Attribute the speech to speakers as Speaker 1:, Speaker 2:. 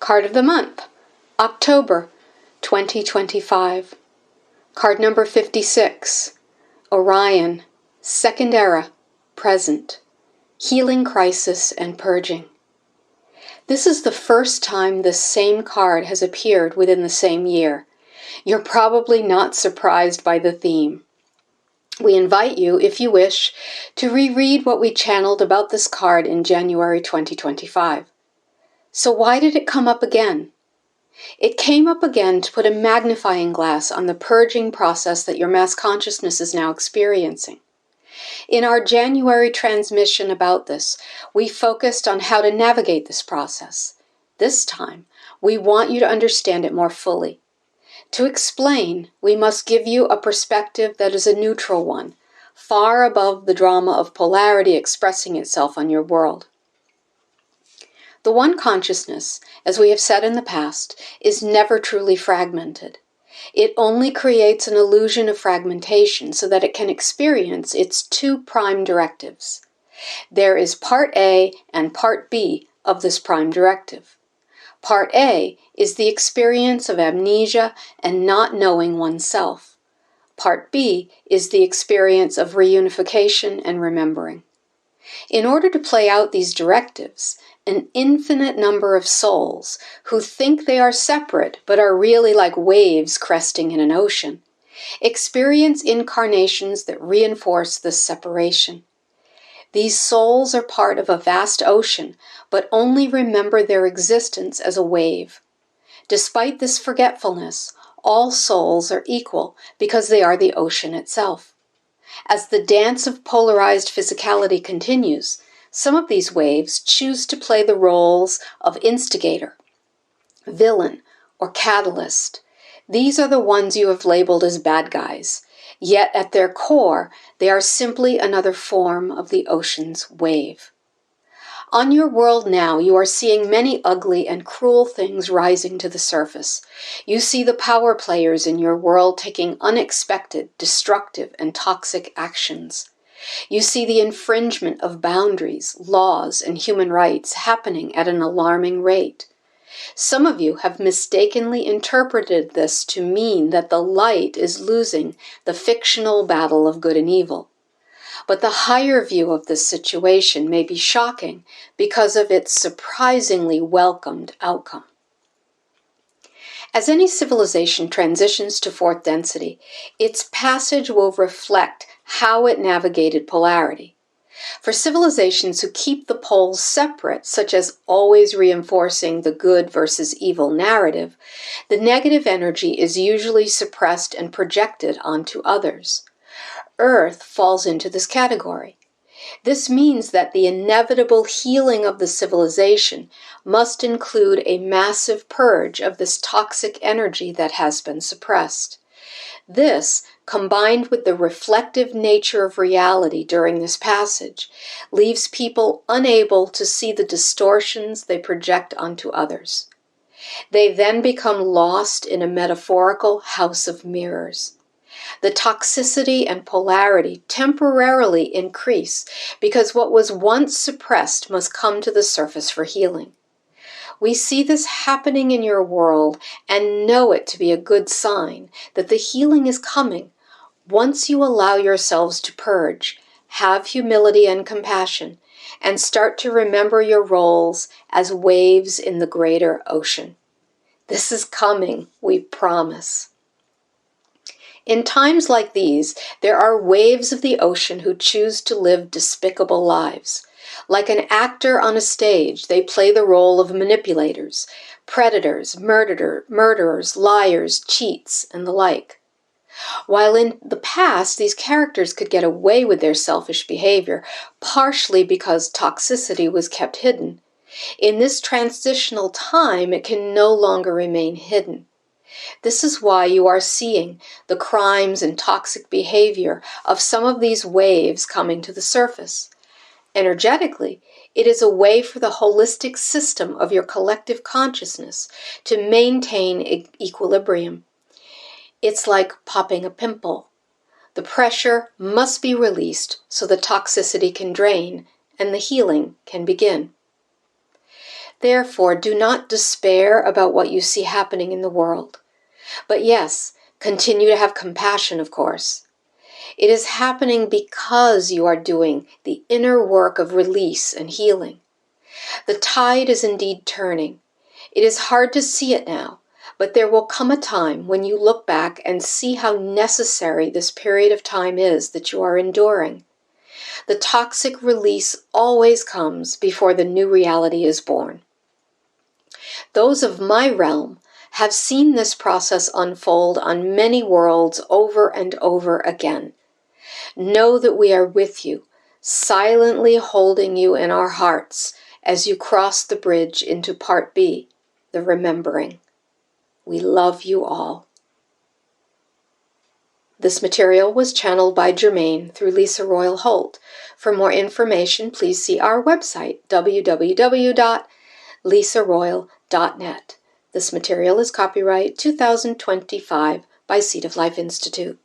Speaker 1: Card of the month, October 2025. Card number 56, Orion, Second Era, Present, Healing Crisis and Purging. This is the first time this same card has appeared within the same year. You're probably not surprised by the theme. We invite you, if you wish, to reread what we channeled about this card in January 2025. So why did it come up again? It came up again to put a magnifying glass on the purging process that your mass consciousness is now experiencing. In our January transmission about this, we focused on how to navigate this process. This time, we want you to understand it more fully. To explain, we must give you a perspective that is a neutral one, far above the drama of polarity expressing itself on your world. The one consciousness, as we have said in the past, is never truly fragmented. It only creates an illusion of fragmentation so that it can experience its two prime directives. There is part A and part B of this prime directive. Part A is the experience of amnesia and not knowing oneself. Part B is the experience of reunification and remembering. In order to play out these directives, an infinite number of souls who think they are separate but are really like waves cresting in an ocean, experience incarnations that reinforce this separation. These souls are part of a vast ocean, but only remember their existence as a wave. Despite this forgetfulness, all souls are equal because they are the ocean itself. As the dance of polarized physicality continues, some of these waves choose to play the roles of instigator, villain, or catalyst. These are the ones you have labeled as bad guys, yet at their core, they are simply another form of the ocean's wave. On your world now, you are seeing many ugly and cruel things rising to the surface. You see the power players in your world taking unexpected, destructive, and toxic actions. You see the infringement of boundaries, laws, and human rights happening at an alarming rate. Some of you have mistakenly interpreted this to mean that the light is losing the fictional battle of good and evil. But the higher view of this situation may be shocking because of its surprisingly welcomed outcome. As any civilization transitions to fourth density, its passage will reflect how it navigated polarity. For civilizations who keep the poles separate, such as always reinforcing the good versus evil narrative, the negative energy is usually suppressed and projected onto others. Earth falls into this category. This means that the inevitable healing of the civilization must include a massive purge of this toxic energy that has been suppressed. This, combined with the reflective nature of reality during this passage, leaves people unable to see the distortions they project onto others. They then become lost in a metaphorical house of mirrors. The toxicity and polarity temporarily increase because what was once suppressed must come to the surface for healing. We see this happening in your world and know it to be a good sign that the healing is coming once you allow yourselves to purge, have humility and compassion, and start to remember your roles as waves in the greater ocean. This is coming, we promise. In times like these, there are waves of the ocean who choose to live despicable lives. Like an actor on a stage, they play the role of manipulators, predators, murderers, liars, cheats, and the like. While in the past, these characters could get away with their selfish behavior, partially because toxicity was kept hidden, in this transitional time, it can no longer remain hidden. This is why you are seeing the crimes and toxic behavior of some of these waves coming to the surface. Energetically, it is a way for the holistic system of your collective consciousness to maintain equilibrium. It's like popping a pimple. The pressure must be released so the toxicity can drain and the healing can begin. Therefore, do not despair about what you see happening in the world. But yes, continue to have compassion, of course. It is happening because you are doing the inner work of release and healing. The tide is indeed turning. It is hard to see it now, but there will come a time when you look back and see how necessary this period of time is that you are enduring. The toxic release always comes before the new reality is born. Those of my realm have seen this process unfold on many worlds over and over again. Know that we are with you, silently holding you in our hearts as you cross the bridge into Part B, the remembering. We love you all. This material was channeled by Germane through Lyssa Holt. For more information, please see our website, www.lyssaroyal.net. This material is copyright 2025 by Seed of Life Institute.